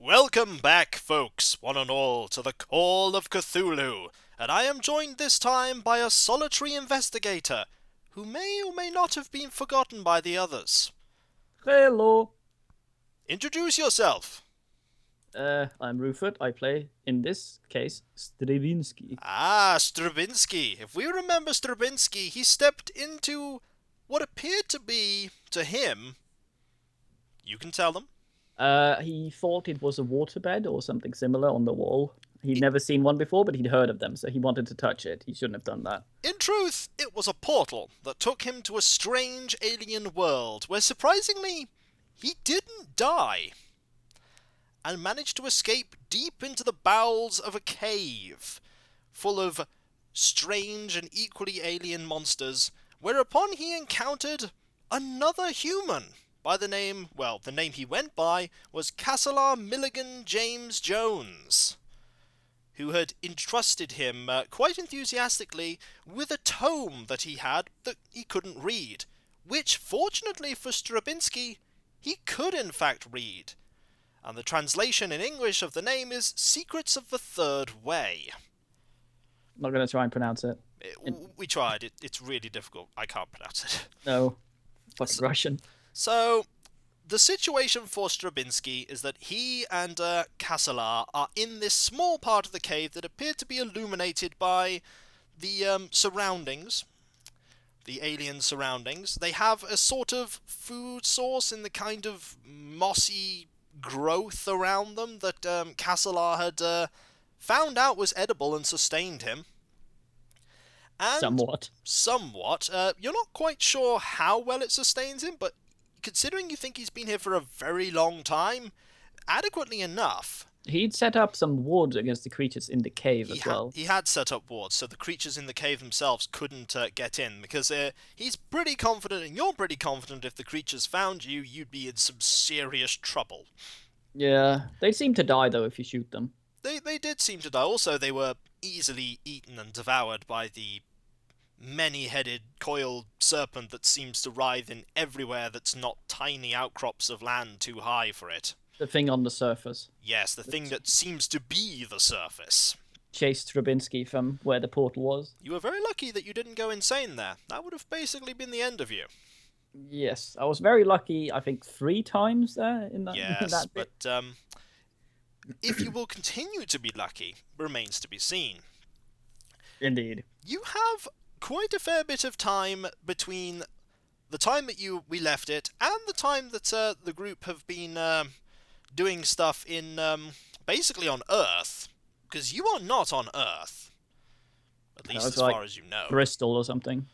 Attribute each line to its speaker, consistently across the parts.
Speaker 1: Welcome back, folks, one and all, to the Call of Cthulhu, and I am joined this time by a solitary investigator, who may or may not have been forgotten by the others.
Speaker 2: Hello.
Speaker 1: Introduce yourself.
Speaker 2: I'm Rufert. I play, in this case, Stribinkski.
Speaker 1: Stribinkski. If we remember Stribinkski, he stepped into what appeared to be, to him, you can tell them.
Speaker 2: He thought it was a waterbed or something similar on the wall. He'd never seen one before, but he'd heard of them, so he wanted to touch it. He shouldn't have done that.
Speaker 1: In truth, it was a portal that took him to a strange alien world where, surprisingly, he didn't die, and managed to escape deep into the bowels of a cave full of strange and equally alien monsters, whereupon he encountered another human by the name he went by was Castlear Milligan James Jones, who had entrusted him quite enthusiastically with a tome that he had that he couldn't read, which, fortunately for Stribinkski, he could in fact read. And the translation in English of the name is Secrets of the Third Way.
Speaker 2: I'm not going to try and pronounce it.
Speaker 1: We tried. It's really difficult. I can't pronounce it.
Speaker 2: No. Fucking Russian.
Speaker 1: So, the situation for Stribinkski is that he and Castlear are in this small part of the cave that appeared to be illuminated by the surroundings, the alien surroundings. They have a sort of food source in the kind of mossy growth around them that Castlear had found out was edible and sustained him. And Somewhat. You're not quite sure how well it sustains him, but considering you think he's been here for a very long time, adequately enough.
Speaker 2: He'd set up some wards against the creatures in the cave as well.
Speaker 1: He had set up wards, so the creatures in the cave themselves couldn't get in, because he's pretty confident, and you're pretty confident if the creatures found you, you'd be in some serious trouble.
Speaker 2: Yeah, they seem to die, though, if you shoot them.
Speaker 1: They did seem to die. Also, they were easily eaten and devoured by the many-headed coiled serpent that seems to writhe in everywhere that's not tiny outcrops of land too high for it.
Speaker 2: The thing on the surface.
Speaker 1: Yes, the thing that seems to be the surface.
Speaker 2: Chased Stribinkski from where the portal was.
Speaker 1: You were very lucky that you didn't go insane there. That would have basically been the end of you.
Speaker 2: Yes, I was very lucky, I think 3 times there in that,
Speaker 1: yes,
Speaker 2: in that
Speaker 1: bit. But if you will continue to be lucky remains to be seen.
Speaker 2: Indeed.
Speaker 1: You have quite a fair bit of time between the time that we left it and the time that the group have been doing stuff in basically on Earth, because you are not on Earth, at least as far as you know.
Speaker 2: Bristol or something.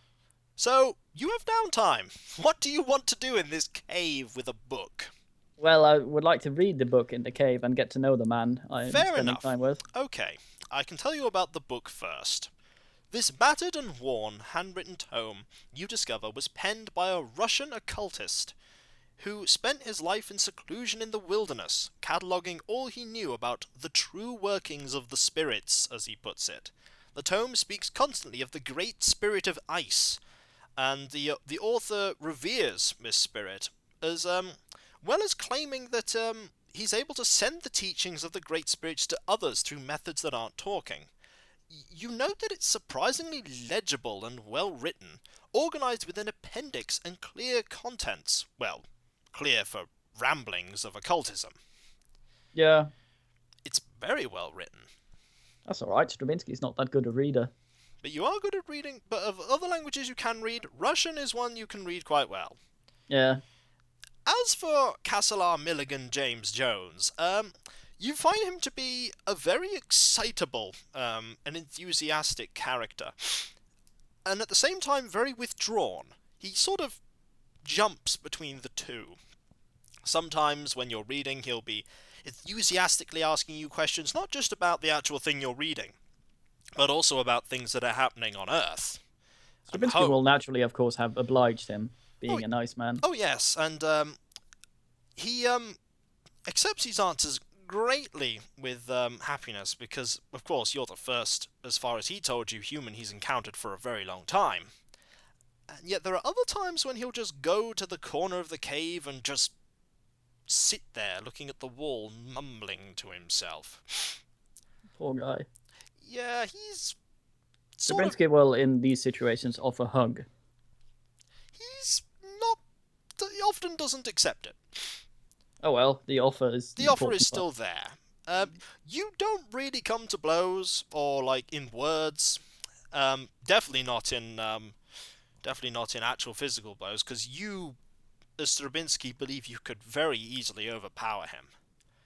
Speaker 1: So you have downtime. What do you want to do in this cave with a book?
Speaker 2: Well, I would like to read the book in the cave and get to know the man I'm spending time with.
Speaker 1: Okay, I can tell you about the book first. This battered and worn, handwritten tome, you discover, was penned by a Russian occultist who spent his life in seclusion in the wilderness, cataloguing all he knew about the true workings of the spirits, as he puts it. The tome speaks constantly of the great spirit of ice, and the author reveres this spirit, as well as claiming that he's able to send the teachings of the great spirits to others through methods that aren't talking. You note that it's surprisingly legible and well written, organised with an appendix and clear contents. Well, clear for ramblings of occultism.
Speaker 2: Yeah.
Speaker 1: It's very well written.
Speaker 2: That's alright, Stribinkski's not that good a reader.
Speaker 1: But you are good at reading, but of other languages you can read, Russian is one you can read quite well.
Speaker 2: Yeah.
Speaker 1: As for Castlear Milligan James Jones, you find him to be a very excitable and enthusiastic character, and at the same time very withdrawn. He sort of jumps between the two. Sometimes when you're reading, he'll be enthusiastically asking you questions not just about the actual thing you're reading, but also about things that are happening on Earth.
Speaker 2: Stribinkski will naturally, of course, have obliged him, being a nice man.
Speaker 1: Oh yes, and he accepts these answers greatly with happiness, because, of course, you're the first, as far as he told you, human he's encountered for a very long time. And yet there are other times when he'll just go to the corner of the cave and just sit there looking at the wall, mumbling to himself.
Speaker 2: Poor guy.
Speaker 1: Yeah, he's sort of...
Speaker 2: Stribinkski will, in these situations, offer hug.
Speaker 1: He's not... He often doesn't accept it.
Speaker 2: Oh well, the offer is
Speaker 1: The
Speaker 2: the
Speaker 1: offer is
Speaker 2: important
Speaker 1: still there. You don't really come to blows, or like in words. Definitely not in actual physical blows, because you, as Stribinkski, believe you could very easily overpower him.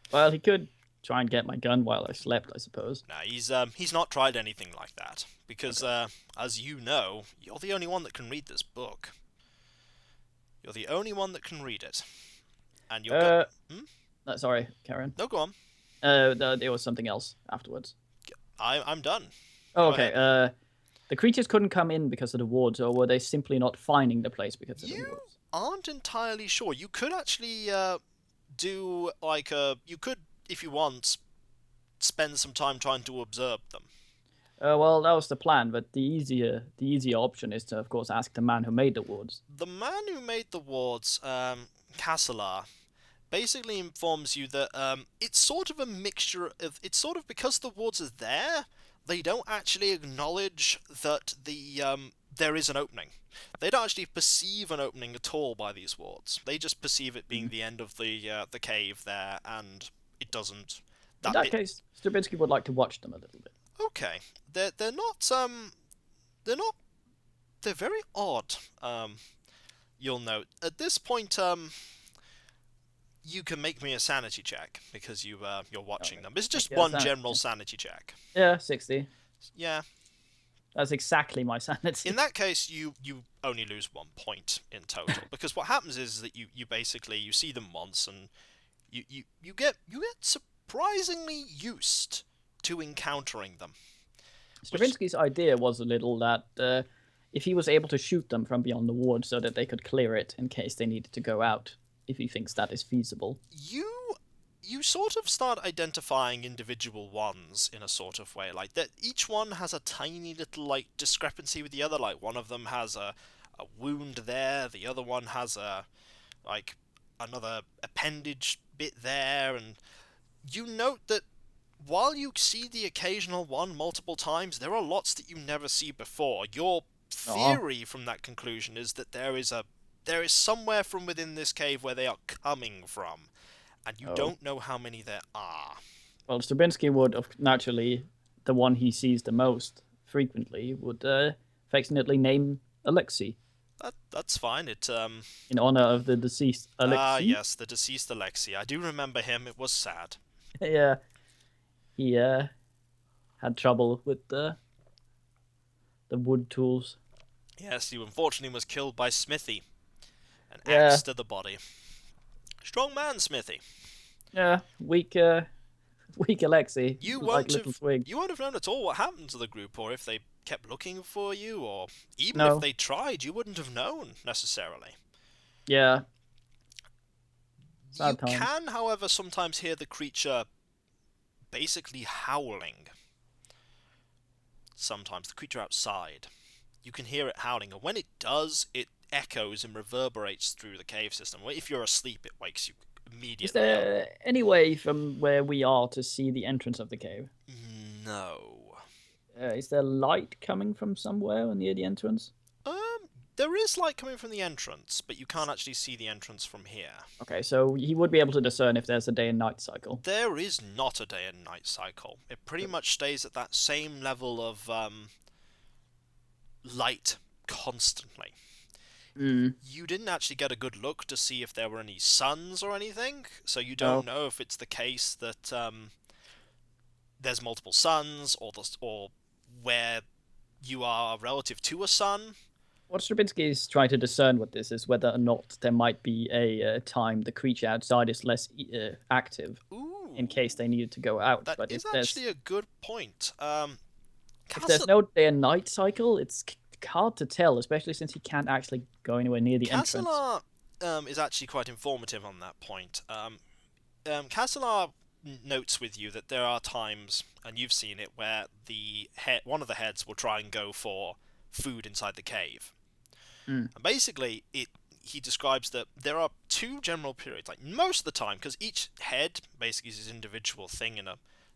Speaker 2: part. Well, he could try and get my gun while I slept, I suppose.
Speaker 1: Now he's not tried anything like that, because as you know, you're the only one that can read this book. You're the only one that can read it, and you're
Speaker 2: Sorry, Karen.
Speaker 1: No, go on.
Speaker 2: There was something else afterwards.
Speaker 1: I'm done.
Speaker 2: Oh,
Speaker 1: Go
Speaker 2: okay.
Speaker 1: ahead.
Speaker 2: The creatures couldn't come in because of the wards, or were they simply not finding the place because of the
Speaker 1: You
Speaker 2: wards?
Speaker 1: aren't entirely sure. You could actually do like you could, if you want, spend some time trying to observe them.
Speaker 2: Well, that was the plan, but the easier option is to, of course, ask the man who made the wards.
Speaker 1: The man who made the wards, Kasselar, basically informs you that it's sort of a mixture of... It's sort of, because the wards are there, they don't actually acknowledge that there is an opening. They don't actually perceive an opening at all by these wards. They just perceive it being the end of the cave there, and it doesn't...
Speaker 2: In that case, Stribinkski would like to watch them a little bit.
Speaker 1: Okay, they're not they're very odd. You'll note at this point. You can make me a sanity check because you're watching them. It's just one general sanity check.
Speaker 2: Yeah, 60.
Speaker 1: Yeah.
Speaker 2: That's exactly my sanity.
Speaker 1: In that case, you only lose 1 point in total, because what happens is that you basically you see them once, and you get surprisingly used to encountering them.
Speaker 2: Stribinkski's idea was a little that if he was able to shoot them from beyond the ward so that they could clear it in case they needed to go out, if he thinks that is feasible.
Speaker 1: You sort of start identifying individual ones in a sort of way, like that each one has a tiny little like discrepancy with the other. Like one of them has a wound there, the other one has a like another appendage bit there, and you note that while you see the occasional one multiple times, there are lots that you never see before. Your theory from that conclusion is that there is somewhere from within this cave where they are coming from, and you don't know how many there are.
Speaker 2: Well, Stribinkski would, naturally, the one he sees the most frequently, would affectionately name Alexei.
Speaker 1: That's fine. It
Speaker 2: in honor of the deceased Alexei.
Speaker 1: Ah, yes, the deceased Alexei. I do remember him. It was sad.
Speaker 2: Yeah. He had trouble with the wood tools.
Speaker 1: Yes, he unfortunately was killed by Smithy. An axe to the body. Strong man, Smithy.
Speaker 2: Yeah, weak Alexei.
Speaker 1: You won't have known at all what happened to the group, or if they kept looking for you, or even if they tried, you wouldn't have known necessarily.
Speaker 2: Yeah.
Speaker 1: You can, however, sometimes hear the creature basically howling. Sometimes the creature outside. You can hear it howling, and when it does, it echoes and reverberates through the cave system. If you're asleep, it wakes you immediately.
Speaker 2: Is there any way from where we are to see the entrance of the cave?
Speaker 1: No.
Speaker 2: Is there light coming from somewhere near the entrance?
Speaker 1: There is light coming from the entrance, but you can't actually see the entrance from here.
Speaker 2: Okay, so he would be able to discern if there's a day and night cycle.
Speaker 1: There is not a day and night cycle. It pretty much stays at that same level of light constantly. You didn't actually get a good look to see if there were any suns or anything, so you don't know if it's the case that there's multiple suns, or where you are relative to a sun.
Speaker 2: What Stribinkski is trying to discern with this is whether or not there might be a time the creature outside is less active.
Speaker 1: Ooh,
Speaker 2: in case they needed to go out.
Speaker 1: That is actually a good point.
Speaker 2: If there's no day and night cycle, it's hard to tell, especially since he can't actually go anywhere near the entrance.
Speaker 1: Kasselar is actually quite informative on that point. Kasselar notes with you that there are times, and you've seen it, where one of the heads will try and go for food inside the cave. And basically, he describes that there are two general periods, like most of the time, because each head basically is his individual thing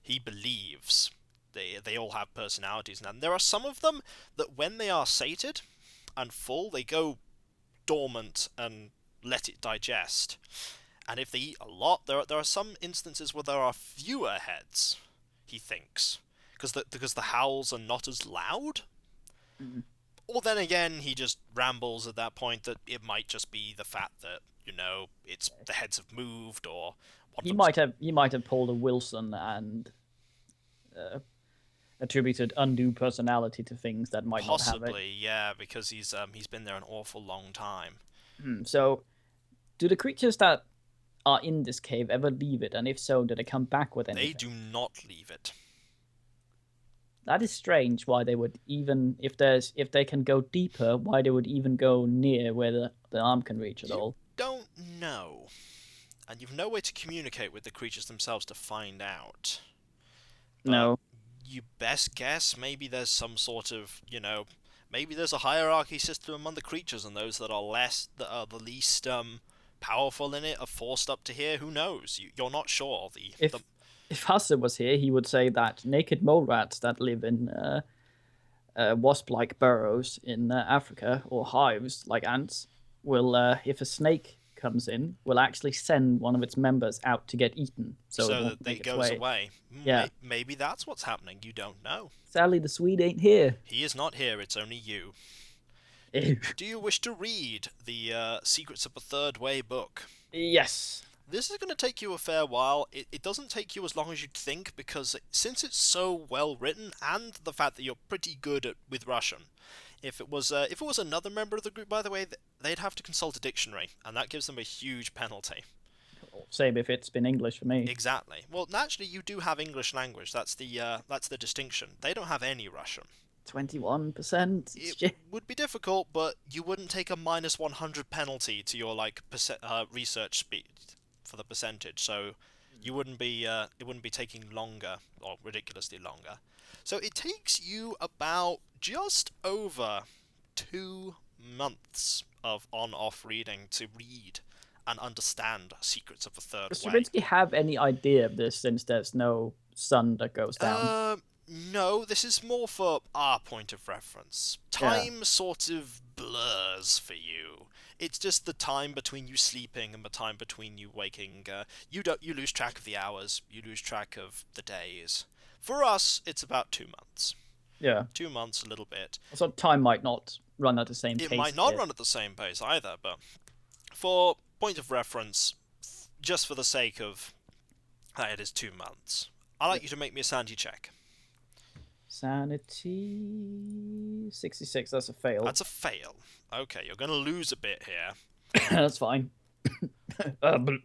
Speaker 1: he believes. They all have personalities, and there are some of them that when they are sated and full, they go dormant and let it digest. And if they eat a lot, there are some instances where there are fewer heads, he thinks, because the howls are not as loud.
Speaker 2: Mm.
Speaker 1: Or then again, he just rambles at that point that it might just be the fact that, it's the heads have moved, or
Speaker 2: he might have pulled a Wilson and attributed undue personality to things that might not have it.
Speaker 1: Possibly, yeah, because he's been there an awful long time.
Speaker 2: So, do the creatures that are in this cave ever leave it? And if so, do they come back with anything?
Speaker 1: They do not leave it.
Speaker 2: That is strange. Why they would even, if they can go deeper, why they would even go near where the arm can reach at all?
Speaker 1: Don't know, and you've no way to communicate with the creatures themselves to find out.
Speaker 2: No.
Speaker 1: You best guess maybe there's some sort of, maybe there's a hierarchy system among the creatures, and those that are the least powerful in it are forced up to here. Who knows? You're not sure.
Speaker 2: If Hasse was here, he would say that naked mole rats that live in wasp-like burrows in Africa, or hives like ants, will, if a snake comes in, will actually send one of its members out to get eaten, so that it goes away.
Speaker 1: Yeah. Maybe that's what's happening. You don't know.
Speaker 2: Sadly, the Swede ain't here.
Speaker 1: He is not here. It's only you.
Speaker 2: Ew.
Speaker 1: Do you wish to read the Secrets of the Third Way book?
Speaker 2: Yes.
Speaker 1: This is going to take you a fair while. It doesn't take you as long as you'd think, because since it's so well written, and the fact that you're pretty good with Russian, if it was another member of the group, by the way, they'd have to consult a dictionary, and that gives them a huge penalty.
Speaker 2: Same if it's been English for me.
Speaker 1: Exactly. Well, naturally, you do have English language. That's the distinction. They don't have any Russian.
Speaker 2: 21%.
Speaker 1: It would be difficult, but you wouldn't take a minus 100 penalty to your research speed for the percentage, so it wouldn't be taking longer, or ridiculously longer. So it takes you about just over 2 months of on-off reading to read and understand Secrets of the Third Way.
Speaker 2: Does Stribinkski have any idea of this, since there's no sun that goes down?
Speaker 1: No, this is more for our point of reference. Time sort of blurs for you. It's just the time between you sleeping and the time between you waking. You lose track of the hours. You lose track of the days. For us, it's about 2 months.
Speaker 2: Yeah.
Speaker 1: 2 months, a little bit.
Speaker 2: So time might not run at the same pace.
Speaker 1: It might not run at the same pace either, but for point of reference, just for the sake of it is 2 months, I'd like you to make me a sanity check.
Speaker 2: Sanity 66. That's a fail.
Speaker 1: That's a fail. Okay, you're going to lose a bit here.
Speaker 2: That's fine.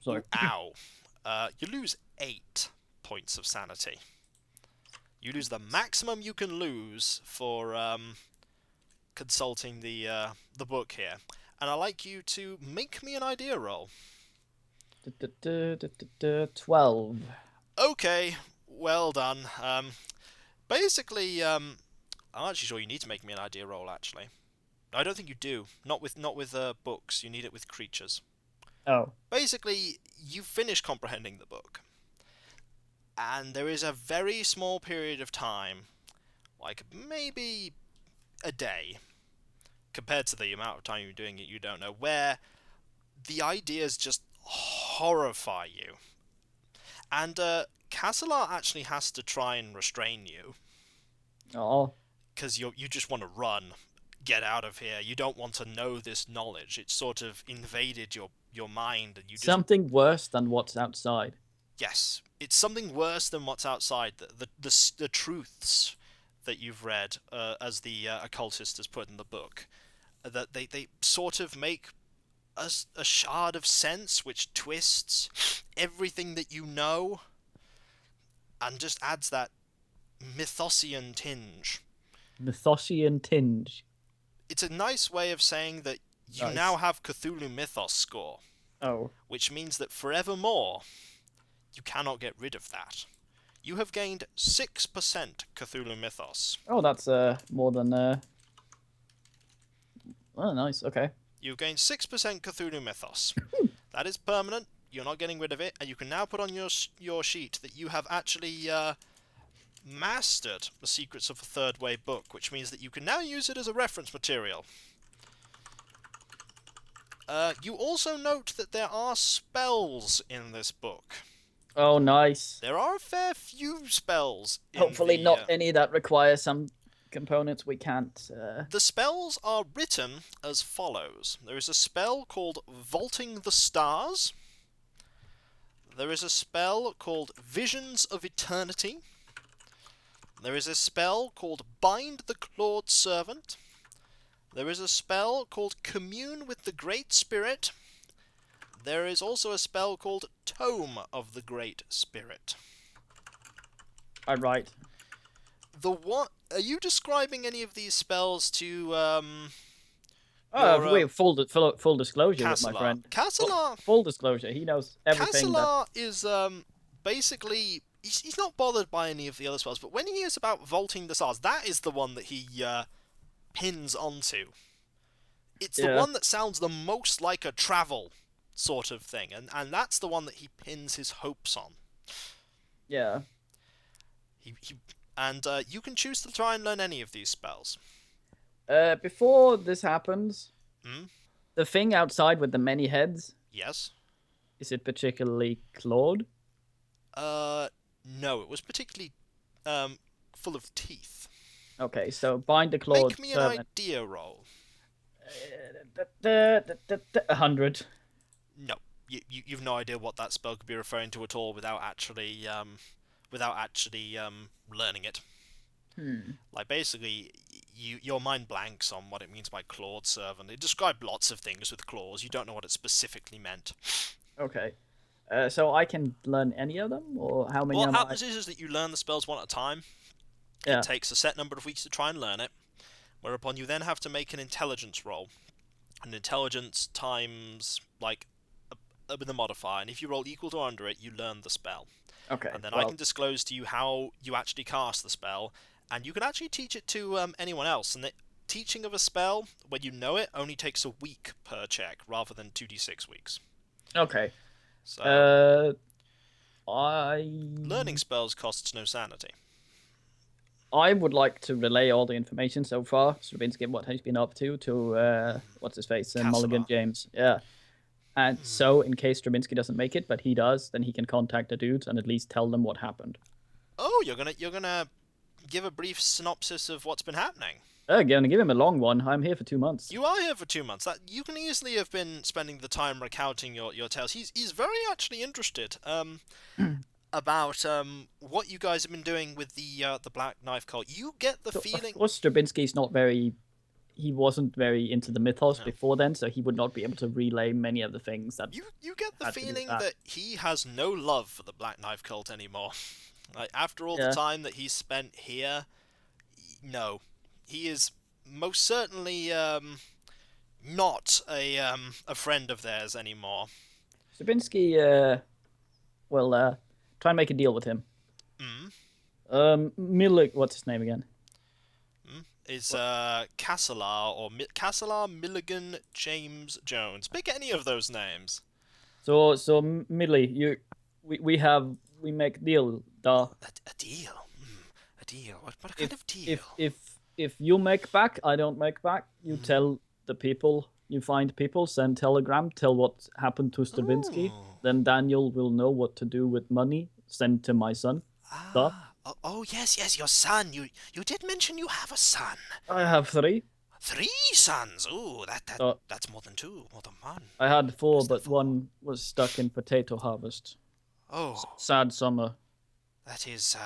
Speaker 2: Sorry.
Speaker 1: Ow. You lose 8 points of sanity. You lose the maximum you can lose for consulting the book here. And I'd like you to make me an idea roll.
Speaker 2: 12.
Speaker 1: Okay, well done. Basically, I'm actually sure you need to make me an idea roll, actually. I don't think you do. Not with books. You need it with creatures.
Speaker 2: Oh.
Speaker 1: Basically, you finish comprehending the book. And there is a very small period of time, like maybe a day, compared to the amount of time you're doing it, you don't know, where the ideas just horrify you. And Castellar actually has to try and restrain you.
Speaker 2: Oh.
Speaker 1: Because you just want to run, get out of here. You don't want to know this knowledge. It's sort of invaded your mind, and you just...
Speaker 2: Something worse than what's outside.
Speaker 1: Yes, it's something worse than what's outside. The truths that you've read, as the occultist has put in the book, that they sort of make a shard of sense which twists everything that you know, and just adds that Mythosian tinge.
Speaker 2: Mythosian tinge.
Speaker 1: It's a nice way of saying that you now have Cthulhu Mythos score.
Speaker 2: Oh.
Speaker 1: Which means that forevermore, you cannot get rid of that. You have gained 6% Cthulhu Mythos.
Speaker 2: Oh, that's more than... Oh, nice. Okay.
Speaker 1: You've gained 6% Cthulhu Mythos. That is permanent. You're not getting rid of it, and you can now put on your sheet that you have actually mastered the secrets of a Third Way book, which means that you can now use it as a reference material. You also note that there are spells in this book.
Speaker 2: Oh, nice.
Speaker 1: There are a fair few spells.
Speaker 2: Hopefully not any that require some components we can't...
Speaker 1: The spells are written as follows. There is a spell called Vaulting the Stars. There is a spell called Visions of Eternity. There is a spell called Bind the Clawed Servant. There is a spell called Commune with the Great Spirit. There is also a spell called Tome of the Great Spirit.
Speaker 2: Right.
Speaker 1: Are you describing any of these spells to
Speaker 2: wait, full disclosure
Speaker 1: Casselar.
Speaker 2: With my friend.
Speaker 1: Casselar.
Speaker 2: Full disclosure, he knows everything.
Speaker 1: Casselar is basically he's not bothered by any of the other spells, but when he hears about Vaulting the Stars, that is the one that he pins onto. It's the one that sounds the most like a travel sort of thing, and that's the one that he pins his hopes on.
Speaker 2: Yeah.
Speaker 1: You can choose to try and learn any of these spells.
Speaker 2: Before this happens, the thing outside with the many heads.
Speaker 1: Yes.
Speaker 2: Is it particularly clawed?
Speaker 1: No, it was particularly full of teeth.
Speaker 2: Okay, so bind the clawed
Speaker 1: servant. Make me an idea roll.
Speaker 2: 100.
Speaker 1: No, you've no idea what that spell could be referring to at all without actually learning it. Like basically, your mind blanks on what it means by clawed servant. It described lots of things with claws. You don't know what it specifically meant.
Speaker 2: Okay. So I can learn any of them, or how many?
Speaker 1: What happens is that you learn the spells one at a time.
Speaker 2: Yeah.
Speaker 1: It takes a set number of weeks to try and learn it, whereupon you then have to make an intelligence roll. And intelligence times, with a modifier, and if you roll equal to or under it, you learn the spell.
Speaker 2: Okay.
Speaker 1: And then I can disclose to you how you actually cast the spell, and you can actually teach it to anyone else. And the teaching of a spell, when you know it, only takes a week per check, rather than 2d6 weeks.
Speaker 2: Okay.
Speaker 1: So, learning spells costs no sanity.
Speaker 2: I would like to relay all the information so far, Stribinkski, what he's been up to what's his face, Mulligan James. Yeah. And so, in case Stribinkski doesn't make it, but he does, then he can contact the dudes and at least tell them what happened.
Speaker 1: Oh, you're gonna give a brief synopsis of what's been happening?
Speaker 2: I'm gonna give him a long one. I'm here for 2 months.
Speaker 1: You are here for 2 months. You can easily have been spending the time recounting your tales. He's very actually interested about what you guys have been doing with the Black Knife cult. You get the feeling.
Speaker 2: Of course, Stribinkski's not very. He wasn't very into the mythos before then, so he would not be able to relay many of the things that...
Speaker 1: You get the feeling that he has no love for the Black Knife cult anymore. Like, after all the time that he's spent here, no. He is most certainly not a friend of theirs anymore.
Speaker 2: Stribinkski will try and make a deal with him. What's his name again?
Speaker 1: Is Casselar, Milligan, James, Jones. Pick any of those names.
Speaker 2: So Millie, we make deal.
Speaker 1: A deal. A deal. What kind of deal?
Speaker 2: If you make back, I don't make back. You tell the people. You find people. Send telegram. Tell what happened to Stribinkski. Then Daniel will know what to do with money. Send to my son.
Speaker 1: Oh, yes, your son. You did mention you have a son.
Speaker 2: I have 3.
Speaker 1: 3 sons? Ooh, that's more than 2, more than 1.
Speaker 2: I had 4, but 1 was stuck in potato harvest.
Speaker 1: Oh.
Speaker 2: Sad summer.
Speaker 1: That is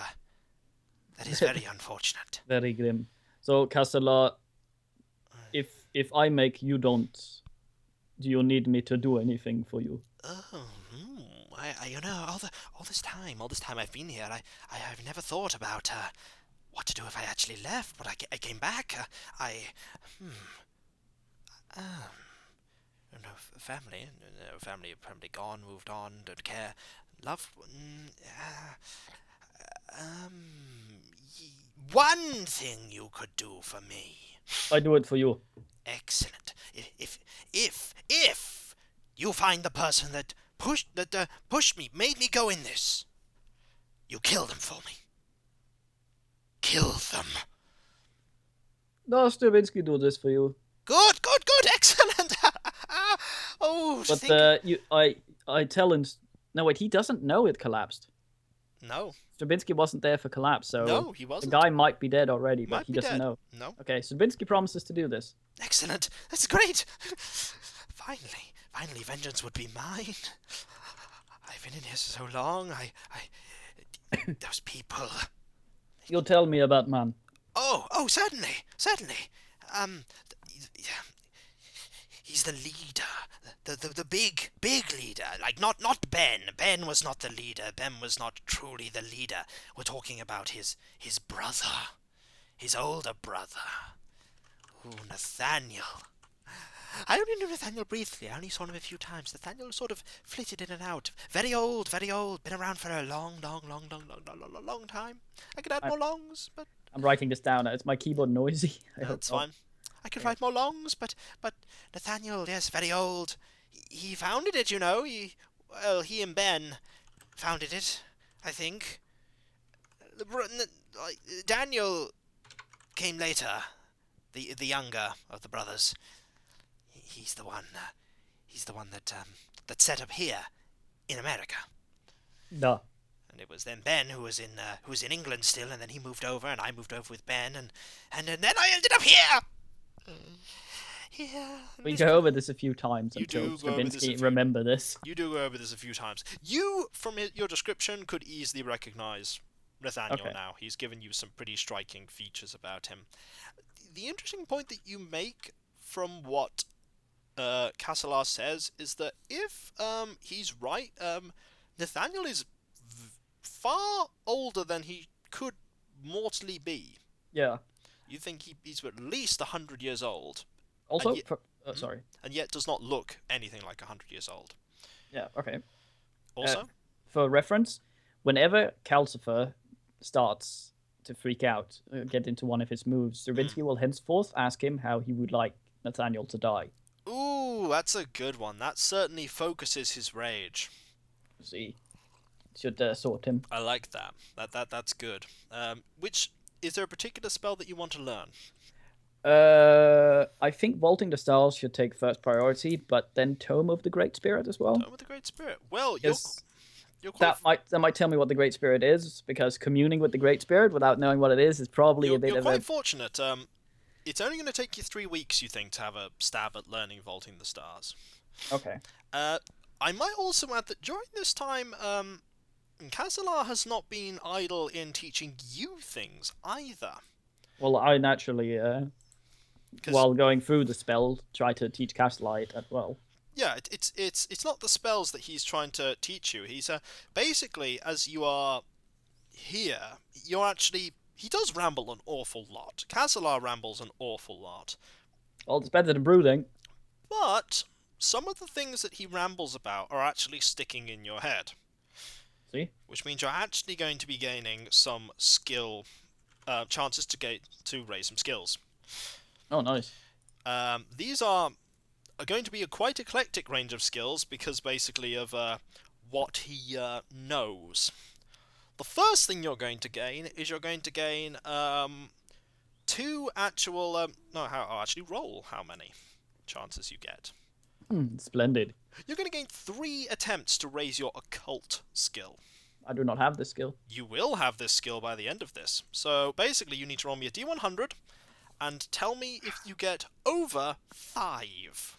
Speaker 1: very unfortunate.
Speaker 2: Very grim. So, Casselar, if I make you don't, do you need me to do anything for you?
Speaker 1: Oh, all this time I've been here, I've never thought about what to do if I actually left, but I came back. Family probably gone, moved on, don't care. Love, one thing you could do for me.
Speaker 2: I do it for you.
Speaker 1: Excellent. if you find the person that pushed me, made me go in this, you kill them for me. Kill them.
Speaker 2: No, Stribinkski do this for you.
Speaker 1: Good, excellent. Oh,
Speaker 2: but I tell him. No, wait, he doesn't know it collapsed.
Speaker 1: No.
Speaker 2: Stribinkski wasn't there for collapse, so
Speaker 1: no, he wasn't.
Speaker 2: The guy might be dead already, but he doesn't know.
Speaker 1: No.
Speaker 2: Okay, Stribinkski promises to do this.
Speaker 1: Excellent. That's great. Finally, vengeance would be mine. I've been in here so long. Those people.
Speaker 2: You'll tell me about man.
Speaker 1: Oh, certainly. He's the leader, the big leader. Like not Ben. Ben was not the leader. Ben was not truly the leader. We're talking about his brother, his older brother. Ooh, Nathaniel. I only knew Nathaniel briefly. I only saw him a few times. Nathaniel sort of flitted in and out. Very old. Been around for a long time. I could add more longs, but...
Speaker 2: I'm writing this down. Is my keyboard noisy?
Speaker 1: That's fine. I could write more longs, but Nathaniel, yes, very old. He founded it, you know. He and Ben founded it, I think. Daniel came later, the younger of the brothers. He's the one that set up here in America.
Speaker 2: No.
Speaker 1: And it was then Ben who was in England still, and then he moved over, and I moved over with Ben, and then I ended up here. Yeah.
Speaker 2: We go over this a few times until
Speaker 1: Stribinkski
Speaker 2: remember this.
Speaker 1: You do go over this a few times. You, from your description, could easily recognize Nathaniel now. He's given you some pretty striking features about him. The interesting point that you make from what Kassalar says is that if he's right, Nathaniel is far older than he could mortally be.
Speaker 2: Yeah.
Speaker 1: You think he's at least 100 years old.
Speaker 2: Also,
Speaker 1: sorry. And yet does not look anything like 100 years old.
Speaker 2: Yeah, okay.
Speaker 1: Also?
Speaker 2: For reference, whenever Calcifer starts to freak out, get into one of his moves, Stribinkski will henceforth ask him how he would like Nathaniel to die.
Speaker 1: Ooh, that's a good one. That certainly focuses his rage.
Speaker 2: See, should sort him.
Speaker 1: I like that. That's good. Is there a particular spell that you want to learn?
Speaker 2: I think Vaulting the Stars should take first priority, but then Tome of the Great Spirit as well.
Speaker 1: Tome of the Great Spirit. Well,
Speaker 2: that might tell me what the Great Spirit is, because communing with the Great Spirit without knowing what it is probably a bit of a...
Speaker 1: You're quite fortunate. It's only going to take you 3 weeks, you think, to have a stab at learning Vaulting the Stars.
Speaker 2: Okay.
Speaker 1: I might also add that during this time, Kassalar has not been idle in teaching you things either.
Speaker 2: Well, I naturally, while going through the spell, try to teach Kassalar it as well.
Speaker 1: Yeah, it's not the spells that he's trying to teach you. He's basically, as you are here, you're actually... He does ramble an awful lot. Kassalar rambles an awful lot.
Speaker 2: Well, it's better than brooding.
Speaker 1: But some of the things that he rambles about are actually sticking in your head.
Speaker 2: See?
Speaker 1: Which means you're actually going to be gaining some skill, chances to raise some skills.
Speaker 2: Oh, nice.
Speaker 1: These are going to be a quite eclectic range of skills because basically of what he knows. The first thing you're going to gain is you're going to gain 2 actual... actually roll how many chances you get.
Speaker 2: Splendid.
Speaker 1: You're going to gain 3 attempts to raise your occult skill.
Speaker 2: I do not have this skill.
Speaker 1: You will have this skill by the end of this. So basically you need to roll me a D100 and tell me if you get over 5.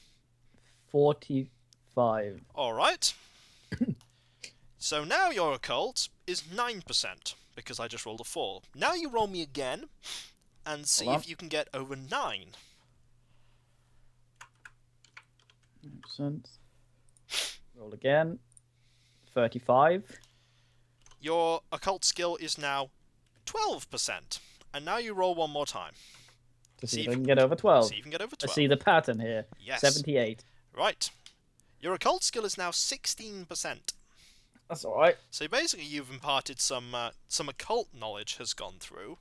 Speaker 2: 45.
Speaker 1: Alright. So now your occult is 9%, because I just rolled a 4. Now you roll me again, and see if you can get over 9.
Speaker 2: 9%. Roll again. 35.
Speaker 1: Your occult skill is now 12%, and now you roll one more time.
Speaker 2: To see if I can get over 12.
Speaker 1: See if you can get over 12.
Speaker 2: I see the pattern here.
Speaker 1: Yes.
Speaker 2: 78.
Speaker 1: Right. Your occult skill is now 16%.
Speaker 2: That's alright.
Speaker 1: So basically you've imparted some occult knowledge has gone through.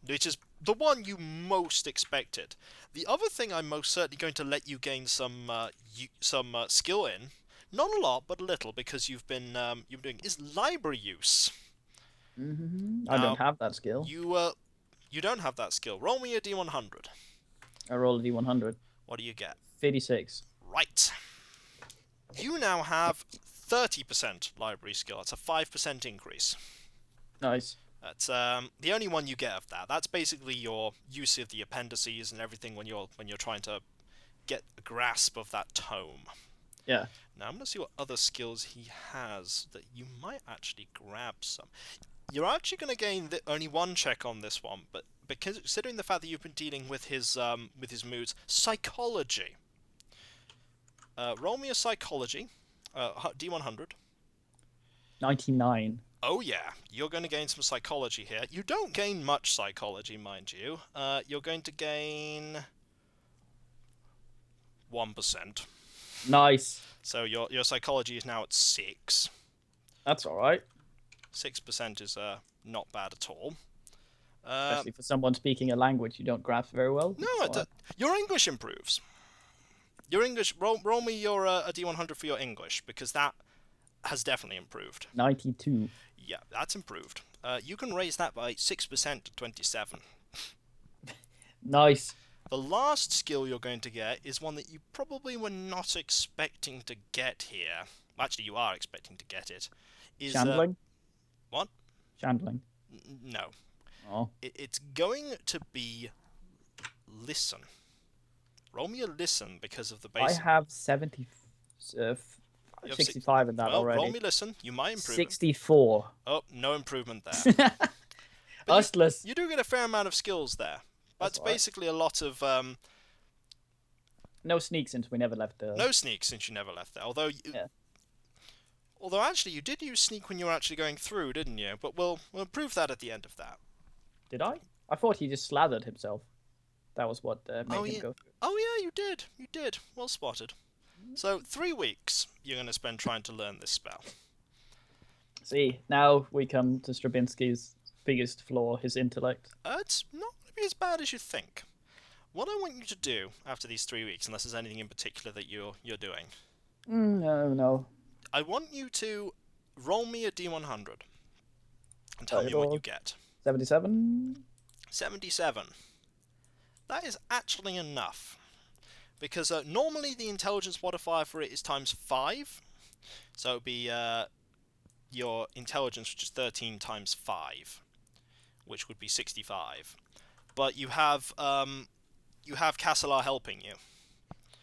Speaker 1: which is the one you most expected. The other thing I'm most certainly going to let you gain some skill in, not a lot, but a little, because you've been doing, is library use.
Speaker 2: I don't have that skill.
Speaker 1: You don't have that skill. Roll me a d100.
Speaker 2: I roll a d100.
Speaker 1: What do you get?
Speaker 2: 56.
Speaker 1: Right. You now have 30% library skill. It's a 5% increase.
Speaker 2: Nice.
Speaker 1: That's the only one you get of that. That's basically your use of the appendices and everything when you're trying to get a grasp of that tome.
Speaker 2: Yeah.
Speaker 1: Now I'm going to see what other skills he has that you might actually grab some. You're actually going to gain only one check on this one, but because considering the fact that you've been dealing with his moods, psychology. Roll me a psychology, d100.
Speaker 2: 99.
Speaker 1: Oh yeah, you're going to gain some psychology here. You don't gain much psychology, mind you. You're going to gain 1%.
Speaker 2: Nice.
Speaker 1: So your psychology is now at 6.
Speaker 2: That's all right.
Speaker 1: 6% is not bad at all.
Speaker 2: Especially for someone speaking a language you don't grasp very well.
Speaker 1: No, your English improves. Your English, roll me your a d100 for your English, because that has definitely improved.
Speaker 2: 92.
Speaker 1: Yeah, that's improved. You can raise that by 6% to 27.
Speaker 2: Nice.
Speaker 1: The last skill you're going to get is one that you probably were not expecting to get here. Actually, you are expecting to get it. Is
Speaker 2: Chandling?
Speaker 1: What?
Speaker 2: Chandling.
Speaker 1: No.
Speaker 2: Oh.
Speaker 1: It's going to be listen. Roll me a listen because of the basic.
Speaker 2: I have 65 in that already.
Speaker 1: Roll me listen. You might improve.
Speaker 2: 64.
Speaker 1: Oh, no improvement there.
Speaker 2: Ustless.
Speaker 1: You do get a fair amount of skills there. That's basically a lot of
Speaker 2: no sneak since we never left the.
Speaker 1: No sneak since you never left there. Although actually you did use sneak when you were actually going through, didn't you? But we'll prove that at the end of that.
Speaker 2: Did I? I thought he just slathered himself. That was what made him go through.
Speaker 1: Oh yeah, you did. You did. Well spotted. So 3 weeks you're going to spend trying to learn this spell.
Speaker 2: See, now we come to Stribinkski's biggest flaw, his intellect.
Speaker 1: It's not going to be as bad as you think. What I want you to do after these 3 weeks, unless there's anything in particular that you're doing.
Speaker 2: No.
Speaker 1: I want you to roll me a d100 and tell me what you get.
Speaker 2: 77?
Speaker 1: 77. That is actually enough. Because normally the intelligence modifier for it is times 5. So it would be your intelligence, which is 13 times 5, which would be 65. But you have Kasselar helping you.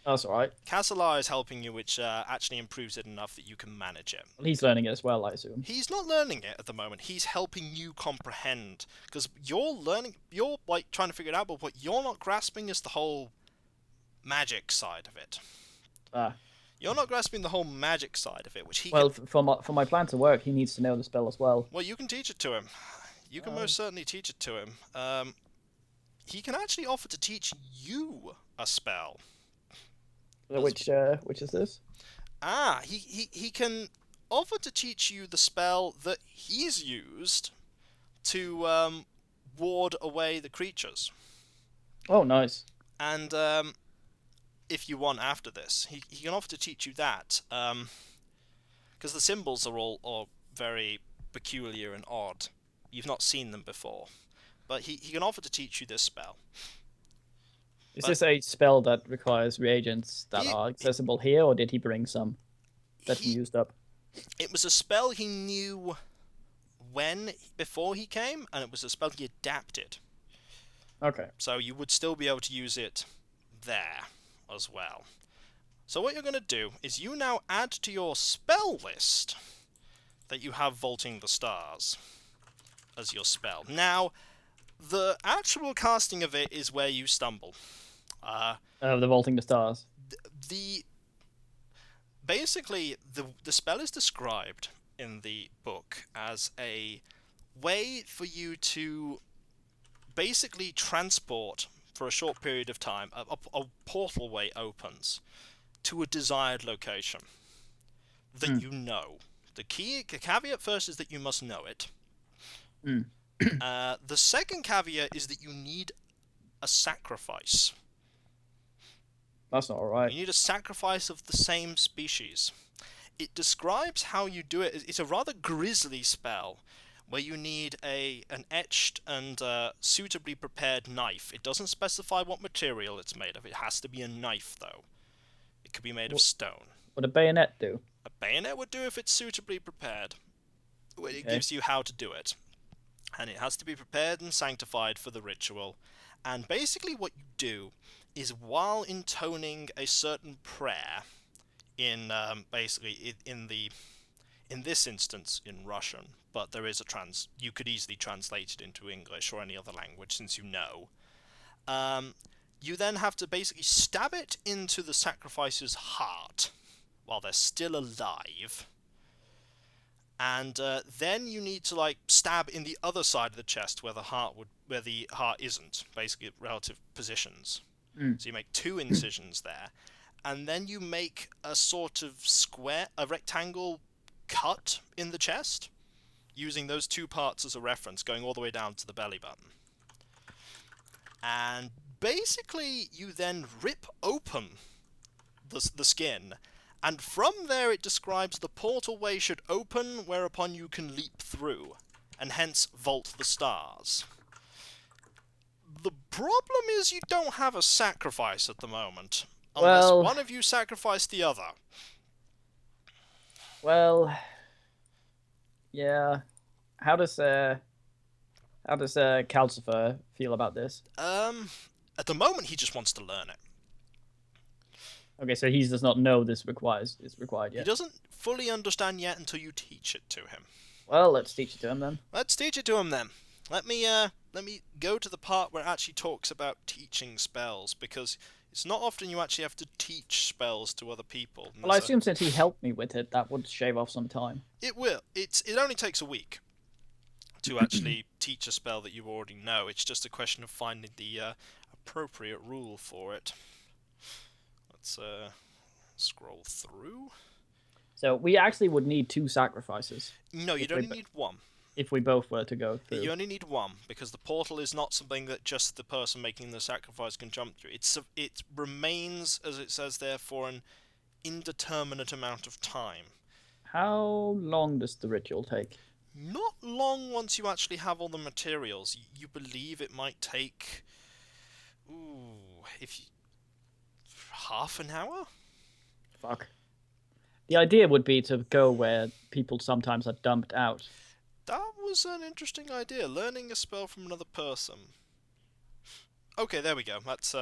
Speaker 2: That's alright.
Speaker 1: Kasselar is helping you, which actually improves it enough that you can manage it.
Speaker 2: Well, he's learning it as well, I assume.
Speaker 1: He's not learning it at the moment. He's helping you comprehend. Because you're like trying to figure it out, but what you're not grasping is the whole magic side of it. You're not grasping the whole magic side of it, which he.
Speaker 2: Well, for my plan to work, he needs to know the spell as well.
Speaker 1: Well, you can teach it to him. You can most certainly teach it to him. He can actually offer to teach you a spell.
Speaker 2: Which is this?
Speaker 1: He can offer to teach you the spell that he's used to ward away the creatures.
Speaker 2: Oh, nice.
Speaker 1: And if you want after this, he can offer to teach you that. Because the symbols are all very peculiar and odd. You've not seen them before. But he can offer to teach you this spell.
Speaker 2: Is this a spell that requires reagents that are accessible here, or did he bring some that he used up?
Speaker 1: It was a spell he knew before he came, and it was a spell he adapted.
Speaker 2: Okay.
Speaker 1: So you would still be able to use it there as well. So what you're going to do is you now add to your spell list that you have Vaulting the Stars as your spell. Now, the actual casting of it is where you stumble.
Speaker 2: The Vaulting the Stars.
Speaker 1: Basically, the spell is described in the book as a way for you to basically transport for a short period of time. A portal way opens to a desired location that you know. The caveat first is that you must know it. The second caveat is that you need a sacrifice.
Speaker 2: That's not alright.
Speaker 1: You need a sacrifice of the same species. It describes how you do it. It's a rather grisly spell, where you need an etched and suitably prepared knife. It doesn't specify what material it's made of. It has to be a knife, though. It could be made of stone.
Speaker 2: What a bayonet do?
Speaker 1: A bayonet would do if it's suitably prepared. It gives you how to do it. And it has to be prepared and sanctified for the ritual. And basically what you do is, while intoning a certain prayer, in this instance in Russian, but there is you could easily translate it into English or any other language, since you know. You then have to basically stab it into the sacrifice's heart while they're still alive. And then you need to stab in the other side of the chest where the heart isn't, basically at relative positions. So you make 2 incisions there, and then you make a sort of a rectangle cut in the chest, using those 2 parts as a reference, going all the way down to the belly button. And basically you then rip open the skin, and from there it describes the portal way should open, whereupon you can leap through, and hence vault the stars. The problem is you don't have a sacrifice at the moment, unless one of you sacrificed the other.
Speaker 2: Well, yeah. How does Calcifer feel about this?
Speaker 1: At the moment he just wants to learn it.
Speaker 2: Okay, so he does not know it's required yet.
Speaker 1: He doesn't fully understand yet until you teach it to him.
Speaker 2: Well, let's teach it to him then.
Speaker 1: Let's teach it to him then. Let me go to the part where it actually talks about teaching spells, because it's not often you actually have to teach spells to other people.
Speaker 2: Well, I assume since he helped me with it, that would shave off some time.
Speaker 1: It will. It only takes a week to actually teach a spell that you already know. It's just a question of finding the appropriate rule for it. Let's scroll through.
Speaker 2: So we actually would need 2 sacrifices.
Speaker 1: No, you'd only need 1.
Speaker 2: If we both were to go through.
Speaker 1: You only need 1, because the portal is not something that just the person making the sacrifice can jump through. It remains, as it says there, for an indeterminate amount of time.
Speaker 2: How long does the ritual take?
Speaker 1: Not long once you actually have all the materials. You believe it might take... half an hour?
Speaker 2: Fuck. The idea would be to go where people sometimes are dumped out.
Speaker 1: That was an interesting idea. Learning a spell from another person. Okay, there we go. That's,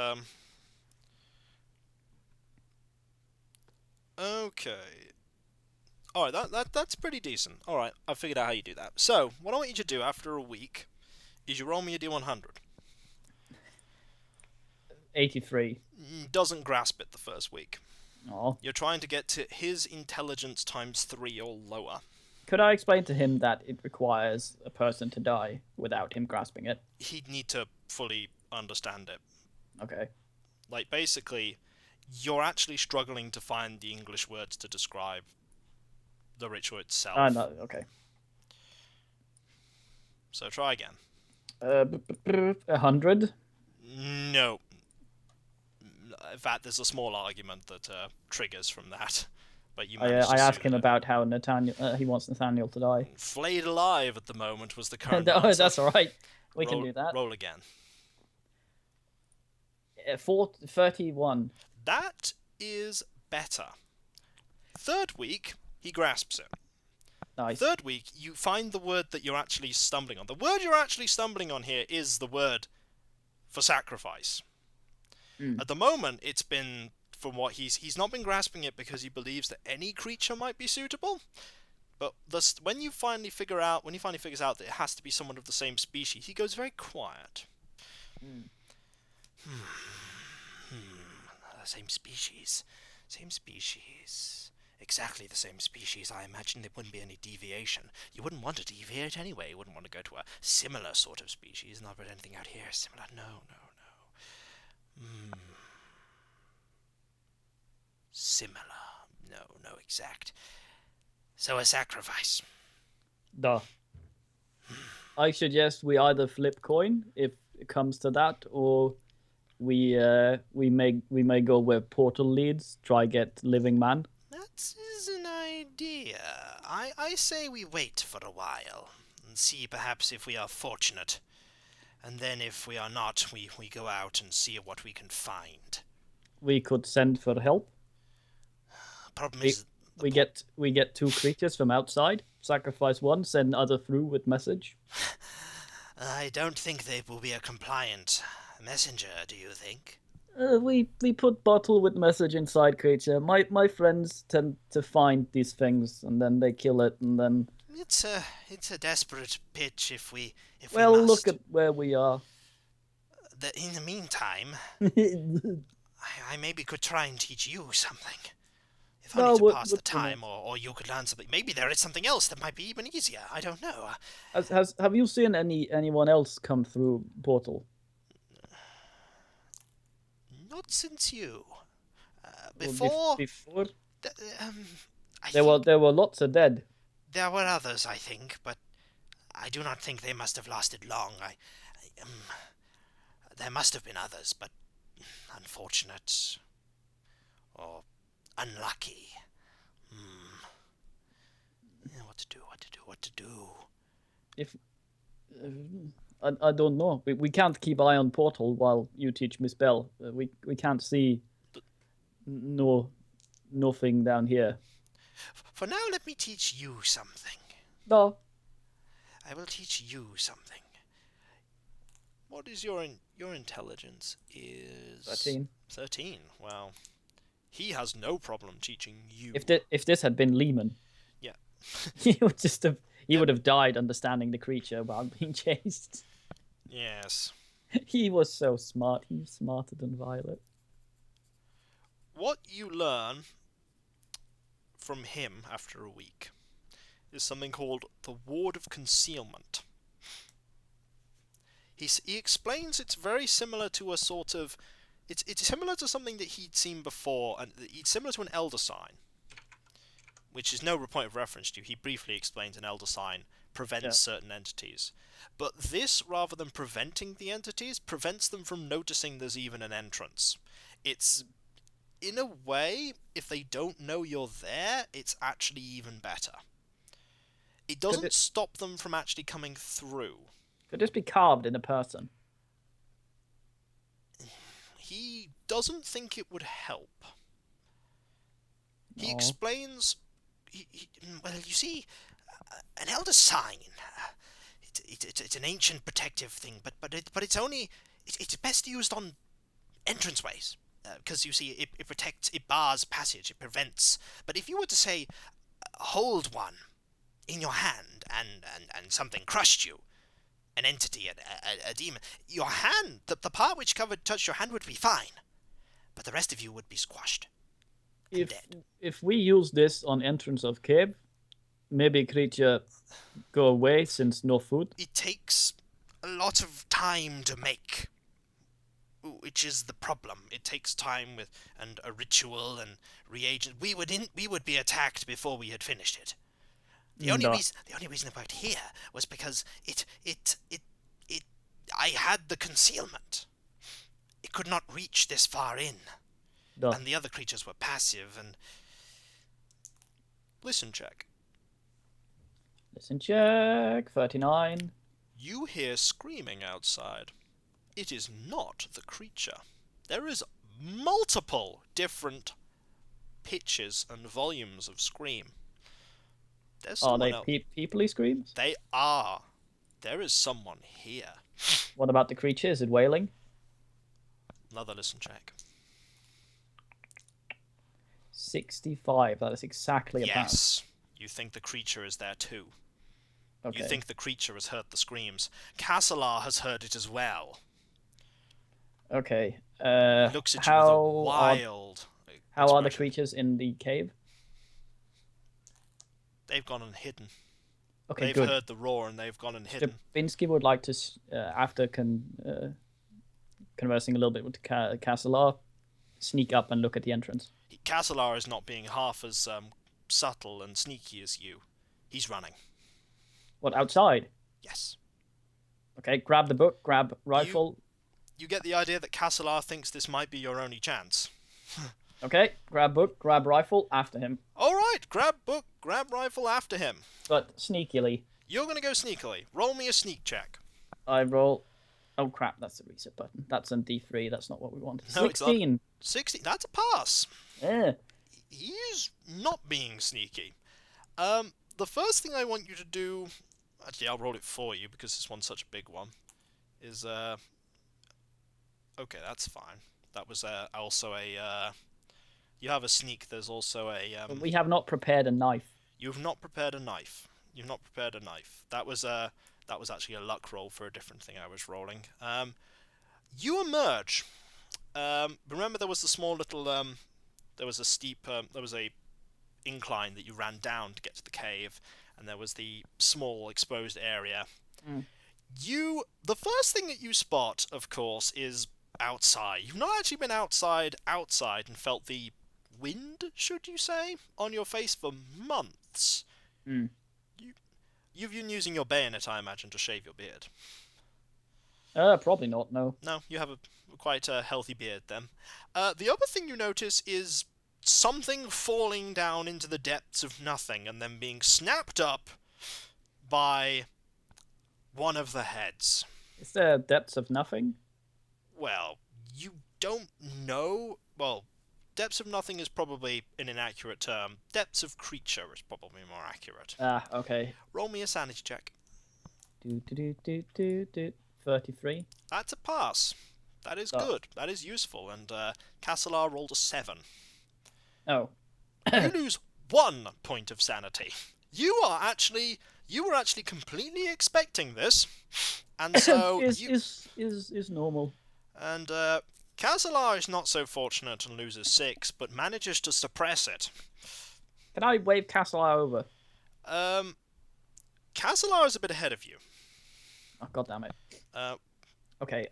Speaker 1: okay. Alright, that's pretty decent. Alright, I figured out how you do that. So, what I want you to do after a week is you roll me a D100.
Speaker 2: 83.
Speaker 1: Doesn't grasp it the first week.
Speaker 2: Oh.
Speaker 1: You're trying to get to his intelligence times 3 or lower.
Speaker 2: Could I explain to him that it requires a person to die without him grasping it?
Speaker 1: He'd need to fully understand it.
Speaker 2: Okay.
Speaker 1: Basically, you're actually struggling to find the English words to describe the ritual itself.
Speaker 2: No, okay.
Speaker 1: So try again.
Speaker 2: 100?
Speaker 1: No. In fact, there's a small argument that triggers from that. But you
Speaker 2: I asked him about how Nathaniel he wants Nathaniel to die.
Speaker 1: Flayed alive at the moment was the current
Speaker 2: Oh,
Speaker 1: answer.
Speaker 2: that's all right. We can do that.
Speaker 1: Roll again.
Speaker 2: 31.
Speaker 1: That is better. Third week, he grasps it.
Speaker 2: Nice.
Speaker 1: Third week, you find the word that you're actually stumbling on. The word you're actually stumbling on here is the word for sacrifice. At the moment, it's been, from what he's not been grasping it because he believes that any creature might be suitable. But when he finally figures out that it has to be someone of the same species, he goes very quiet. Same species. Exactly the same species. I imagine there wouldn't be any deviation. You wouldn't want to deviate anyway. You wouldn't want to go to a similar sort of species. Not really anything out here similar. No. Similar. No exact. So a sacrifice.
Speaker 2: Duh. I suggest we either flip coin if it comes to that, or we may go where portal leads. Try get living man.
Speaker 1: That is an idea. I say we wait for a while and see perhaps if we are fortunate. And then if we are not, we go out and see what we can find.
Speaker 2: We could send for help.
Speaker 1: Problem is...
Speaker 2: We get 2 creatures from outside, sacrifice one, send other through with message.
Speaker 1: I don't think they will be a compliant messenger, do you think?
Speaker 2: We put bottle with message inside creature. My friends tend to find these things and then they kill it and then...
Speaker 1: It's a desperate pitch if we
Speaker 2: well,
Speaker 1: must.
Speaker 2: look at where we are.
Speaker 1: In the meantime, I maybe could try and teach you something. If only to pass the time, or you could learn something. Maybe there is something else that might be even easier. I don't know.
Speaker 2: Have you seen anyone else come through portal?
Speaker 1: Not since you. Before.
Speaker 2: There were lots of dead.
Speaker 1: There were others, I think, but I do not think they must have lasted long. There must have been others, but unfortunate or unlucky. What to do?
Speaker 2: If I don't know. We can't keep eye on portal while you teach Miss Bell. We can't see nothing down here.
Speaker 1: For now, let me teach you something.
Speaker 2: No.
Speaker 1: I will teach you something. What is your intelligence? Is
Speaker 2: 13.
Speaker 1: 13. Well, he has no problem teaching you.
Speaker 2: If this had been Lehman,
Speaker 1: yeah,
Speaker 2: he would have died understanding the creature while being chased.
Speaker 1: Yes.
Speaker 2: He was so smart. He was smarter than Violet.
Speaker 1: What you learn from him after a week is something called the Ward of Concealment. He explains it's very similar to a sort of... It's similar to something that he'd seen before, and it's similar to an elder sign, which is no point of reference to. He briefly explains an elder sign prevents certain entities. But this, rather than preventing the entities, prevents them from noticing there's even an entrance. It's... in a way, if they don't know you're there, it's actually even better. It doesn't stop them from actually coming through.
Speaker 2: Could this be carved in a person?
Speaker 1: He doesn't think it would help.
Speaker 2: No.
Speaker 1: He explains... well, you see, an elder sign... It's an ancient protective thing, but it's only... It's best used on entranceways. Because, you see, it protects, it bars passage, it prevents. But if you were to say, hold one in your hand, and something crushed you, an entity, a demon, your hand, the part which touched your hand would be fine. But the rest of you would be squashed and dead.
Speaker 2: If we use this on entrance of cave, maybe creature go away since no food?
Speaker 1: It takes a lot of time to make, which is the problem. It takes time and a ritual and reagent. We would be attacked before we had finished it. The only reason it worked here was because I had the concealment. It could not reach this far in. And the other creatures were passive and... Listen check.
Speaker 2: Listen check. 39.
Speaker 1: You hear screaming outside. It is not the creature. There is multiple different pitches and volumes of scream.
Speaker 2: Are they people-y screams?
Speaker 1: They are. There is someone here.
Speaker 2: What about the creature? Is it wailing?
Speaker 1: Another listen check.
Speaker 2: 65. That is exactly about.
Speaker 1: Yes. You think the creature is there too.
Speaker 2: Okay.
Speaker 1: You think the creature has heard the screams. Kassalar has heard it as well.
Speaker 2: Okay.
Speaker 1: He looks at you with a wild...
Speaker 2: How are the creatures in the cave?
Speaker 1: They've gone and hidden.
Speaker 2: Okay,
Speaker 1: they've
Speaker 2: good.
Speaker 1: heard the roar and they've gone and hidden.
Speaker 2: Stribinkski would like to, after conversing a little bit with Kassalar, sneak up and look at the entrance.
Speaker 1: Kassalar is not being half as subtle and sneaky as you. He's running.
Speaker 2: What, outside?
Speaker 1: Yes.
Speaker 2: Okay, grab the book, grab rifle.
Speaker 1: You get the idea that Castelar thinks this might be your only chance.
Speaker 2: Okay, grab book, grab rifle, after him.
Speaker 1: All right, grab book, grab rifle after him.
Speaker 2: But sneakily.
Speaker 1: You're going to go sneakily. Roll me a sneak check.
Speaker 2: I roll... Oh crap, that's the reset button. That's on D3, that's not what we want.
Speaker 1: No,
Speaker 2: 16.
Speaker 1: 16, that's a pass.
Speaker 2: Yeah.
Speaker 1: He is not being sneaky. The first thing I want you to do... Actually, I'll roll it for you because this one's such a big one. Is, okay, that's fine. That was also a... You have a sneak, there's also a...
Speaker 2: We have not prepared a knife.
Speaker 1: You've not prepared a knife. You've not prepared a knife. That was actually a luck roll for a different thing I was rolling. You emerge. Remember there was the small little... there was a steep... there was a incline that you ran down to get to the cave, and there was the small exposed area.
Speaker 2: Mm.
Speaker 1: The first thing that you spot, of course, is outside. You've not actually been outside and felt the wind, should you say, on your face for months.
Speaker 2: Mm.
Speaker 1: You've been using your bayonet, I imagine, to shave your beard.
Speaker 2: Probably not, no.
Speaker 1: No, you have a quite a healthy beard then. The other thing you notice is something falling down into the depths of nothing and then being snapped up by one of the heads.
Speaker 2: Is there depths of nothing?
Speaker 1: Well, you don't know. Well, depths of nothing is probably an inaccurate term. Depths of creature is probably more accurate.
Speaker 2: Ah, okay.
Speaker 1: Roll me a sanity check.
Speaker 2: 33.
Speaker 1: That's a pass. That is good. That is useful. And Castelar rolled a 7.
Speaker 2: Oh.
Speaker 1: You lose 1 point of sanity. You were actually completely expecting this, and so
Speaker 2: is normal.
Speaker 1: And Castelar is not so fortunate and loses 6, but manages to suppress it.
Speaker 2: Can I wave Castelar over?
Speaker 1: Castelar is a bit ahead of you.
Speaker 2: Oh, God damn it. Okay,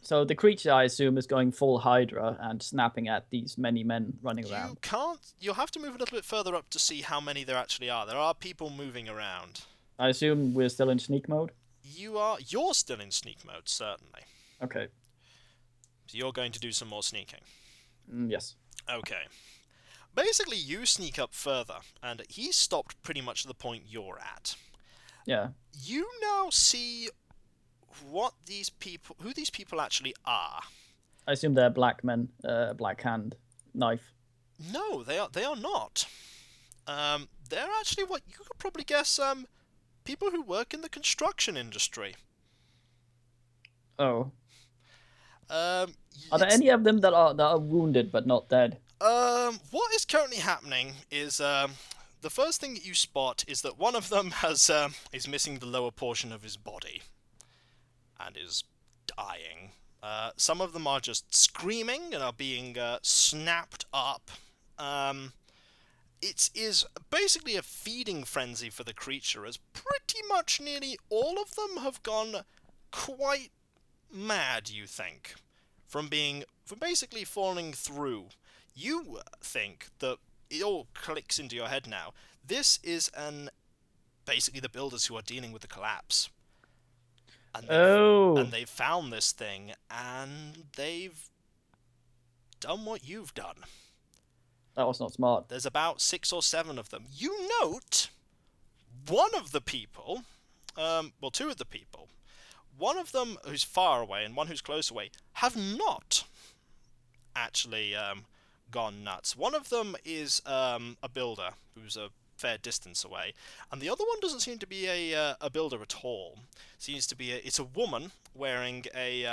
Speaker 2: so the creature, I assume, is going full Hydra and snapping at these many men running around.
Speaker 1: You'll have to move a little bit further up to see how many there actually are. There are people moving around.
Speaker 2: I assume we're still in sneak mode?
Speaker 1: You're still in sneak mode, certainly.
Speaker 2: Okay.
Speaker 1: So you're going to do some more sneaking.
Speaker 2: Yes.
Speaker 1: Okay. Basically, you sneak up further, and he's stopped pretty much at the point you're at.
Speaker 2: Yeah.
Speaker 1: You now see who these people actually are.
Speaker 2: I assume they're black men, black hand, knife.
Speaker 1: No, they are not. They're actually what you could probably guess, people who work in the construction industry.
Speaker 2: Oh. Are there any of them that are wounded but not dead?
Speaker 1: What is currently happening is the first thing that you spot is that one of them is missing the lower portion of his body and is dying. Some of them are just screaming and are being snapped up. It is basically a feeding frenzy for the creature, as pretty much nearly all of them have gone quite mad, you think, from basically falling through. You think that it all clicks into your head now. This is basically the builders who are dealing with the collapse. And they've found this thing, and they've done what you've done.
Speaker 2: That was not smart.
Speaker 1: There's about 6 or 7 of them. You note one of the people, two of the people, one of them who's far away and one who's close away, have not actually gone nuts. One of them is a builder who's a fair distance away, and the other one doesn't seem to be a builder at all. Seems to be it's a woman wearing a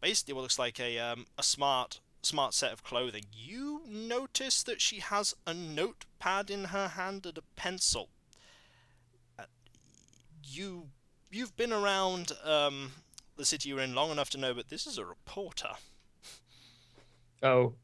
Speaker 1: basically what looks like a smart set of clothing. You notice that she has a notepad in her hand and a pencil. You've been around the city you're in long enough to know, but this is a reporter.
Speaker 2: Oh.